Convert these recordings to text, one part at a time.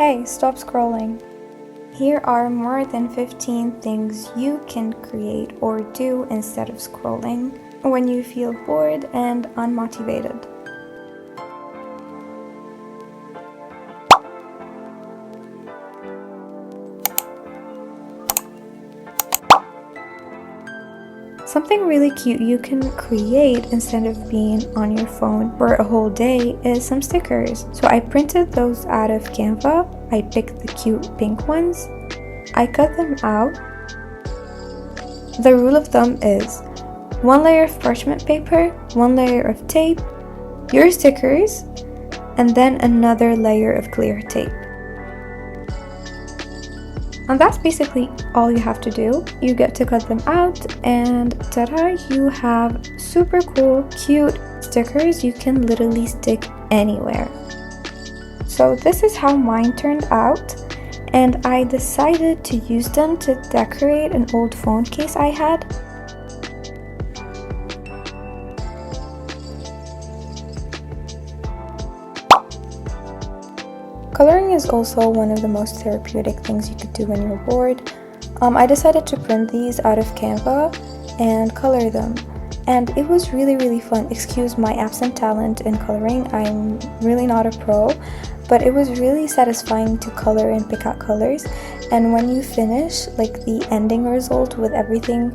Hey, stop scrolling. Here are more than 15 things you can create or do instead of scrolling when you feel bored and unmotivated. Something really cute you can create instead of being on your phone for a whole day is some stickers. So I printed those out of Canva. I picked the cute pink ones. I cut them out. The rule of thumb is 1 layer of parchment paper, 1 layer of tape, your stickers, and then another layer of clear tape. And that's basically all you have to do. You get to cut them out and ta-da, you have super cool, cute stickers you can literally stick anywhere. So this is how mine turned out, and I decided to use them to decorate an old phone case I had. Coloring is also one of the most therapeutic things you could do when you're bored. I decided to print these out of Canva and color them. And it was really fun. Excuse my absent talent in coloring, I'm really not a pro, but it was really satisfying to color and pick out colors. And when you finish, like the ending result with everything,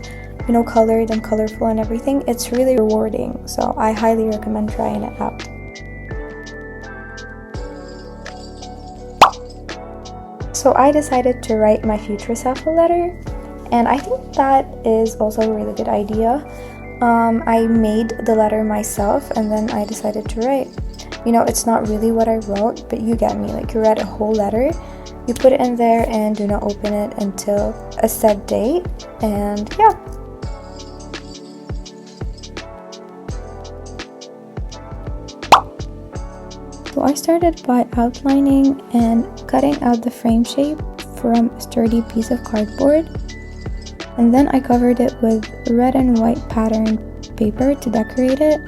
colored and colorful and everything, it's really rewarding. So I highly recommend trying it out. So I decided to write my future self a letter, and I think that is also a really good idea. I made the letter myself and then I decided to write. It's not really what I wrote, but you get me. Like, you write a whole letter, you put it in there and do not open it until a set date, and yeah. So I started by outlining and cutting out the frame shape from a sturdy piece of cardboard, and then I covered it with red and white pattern paper to decorate it.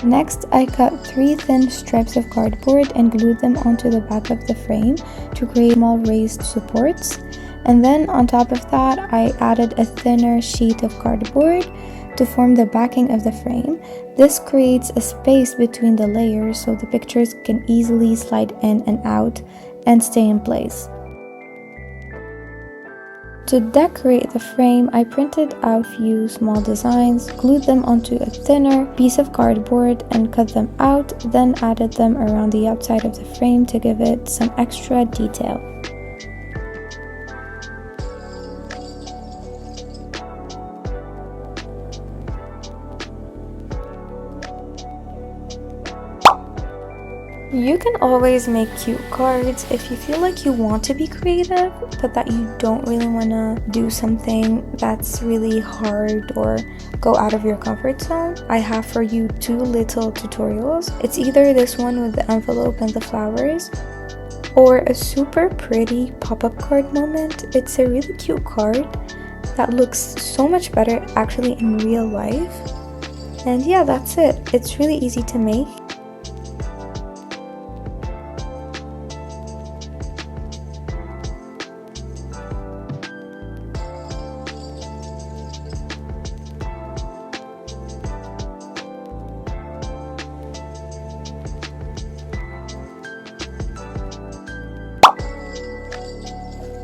Next, I cut 3 thin strips of cardboard and glued them onto the back of the frame to create small raised supports, and then on top of that I added a thinner sheet of cardboard to form the backing of the frame. This creates a space between the layers so the pictures can easily slide in and out and stay in place. To decorate the frame, I printed out a few small designs, glued them onto a thinner piece of cardboard and cut them out, then added them around the outside of the frame to give it some extra detail. You can always make cute cards if you feel like you want to be creative, but that you don't really want to do something that's really hard or go out of your comfort zone. I have for you 2 little tutorials. It's either this one with the envelope and the flowers, or a super pretty pop-up card moment. It's a really cute card that looks so much better actually in real life. And yeah, that's it. It's really easy to make.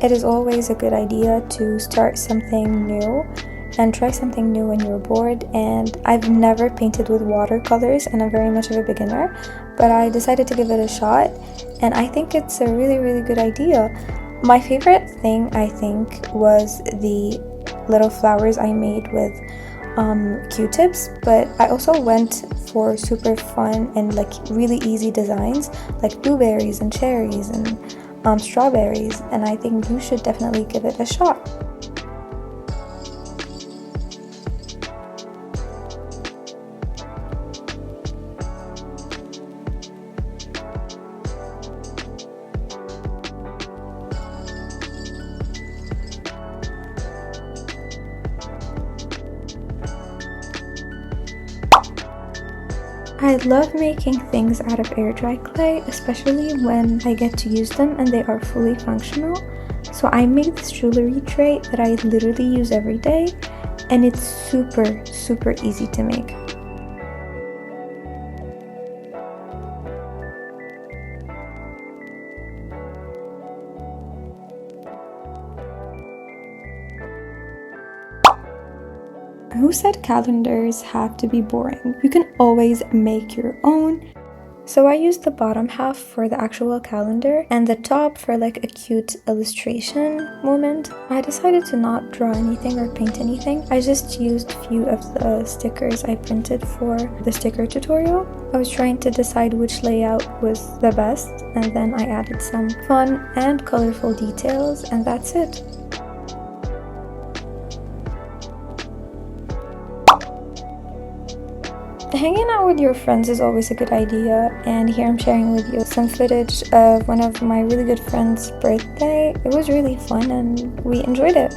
It is always a good idea to start something new and try something new when you're bored, and I've never painted with watercolors and I'm very much of a beginner, but I decided to give it a shot and I think it's a really good idea. My favorite thing, I think, was the little flowers I made with Q-tips, but I also went for super fun and like really easy designs like blueberries and cherries and strawberries, and I think you should definitely give it a shot. I love making things out of air dry clay, especially when I get to use them and they are fully functional. So I made this jewelry tray that I literally use every day, and it's super easy to make. Who said calendars have to be boring? You can always make your own. So I used the bottom half for the actual calendar and the top for like a cute illustration moment. I decided to not draw anything or paint anything. I just used a few of the stickers I printed for the sticker tutorial. I was trying to decide which layout was the best, and then I added some fun and colorful details, and that's it. Hanging out with your friends is always a good idea, and here I'm sharing with you some footage of one of my really good friends' birthday. It was really fun and we enjoyed it.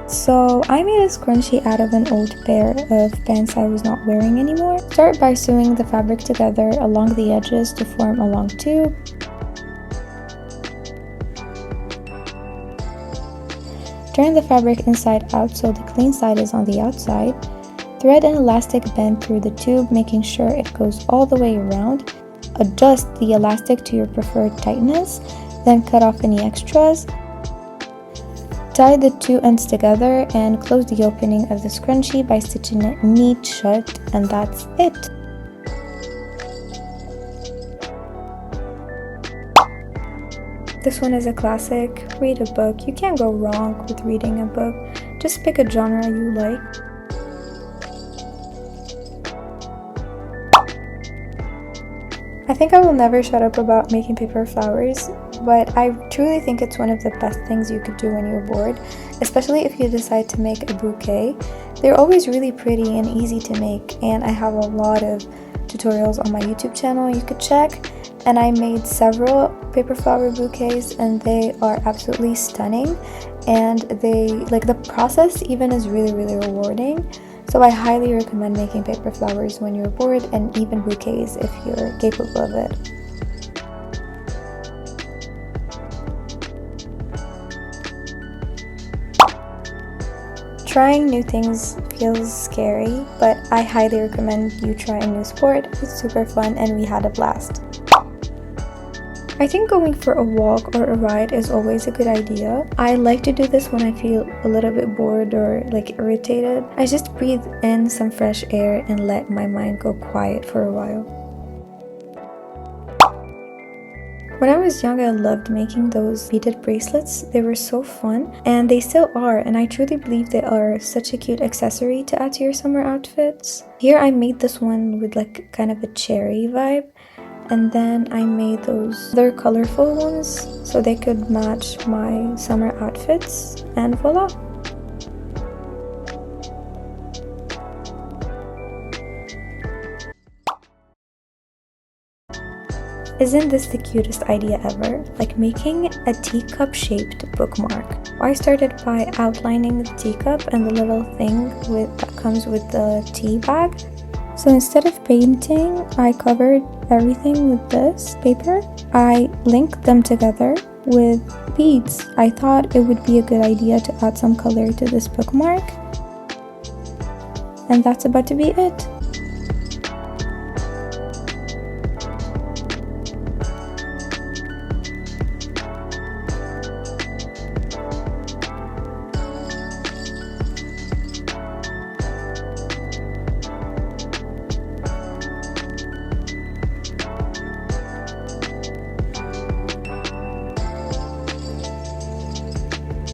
So I made a scrunchie out of an old pair of pants I was not wearing anymore. Start by sewing the fabric together along the edges to form a long tube. Turn the fabric inside out so the clean side is on the outside. Thread an elastic bend through the tube, making sure it goes all the way around. Adjust the elastic to your preferred tightness, then cut off any extras. Tie the two ends together and close the opening of the scrunchie by stitching it neat shut, and that's it. This one is a classic. Read a book. You can't go wrong with reading a book. Just pick a genre you like. I think I will never shut up about making paper flowers, but I truly think it's one of the best things you could do when you're bored, especially if you decide to make a bouquet. They're always really pretty and easy to make, and I have a lot of tutorials on my YouTube channel you could check. And I made several paper flower bouquets, and they are absolutely stunning, and the process even is really rewarding. So I highly recommend making paper flowers when you're bored, and even bouquets if you're capable of it. Trying new things feels scary, but I highly recommend you try a new sport. It's super fun and we had a blast. I think going for a walk or a ride is always a good idea. I like to do this when I feel a little bit bored or irritated. I just breathe in some fresh air and let my mind go quiet for a while. When I was young, I loved making those beaded bracelets. They were so fun, and they still are, and I truly believe they are such a cute accessory to add to your summer outfits. Here I made this one with kind of a cherry vibe. And then I made those other colorful ones so they could match my summer outfits, and voila! Isn't this the cutest idea ever? Like making a teacup shaped bookmark. I started by outlining the teacup and the little thing that comes with the tea bag. So instead of painting, I covered everything with this paper. I linked them together with beads. I thought it would be a good idea to add some color to this bookmark. And that's about to be it.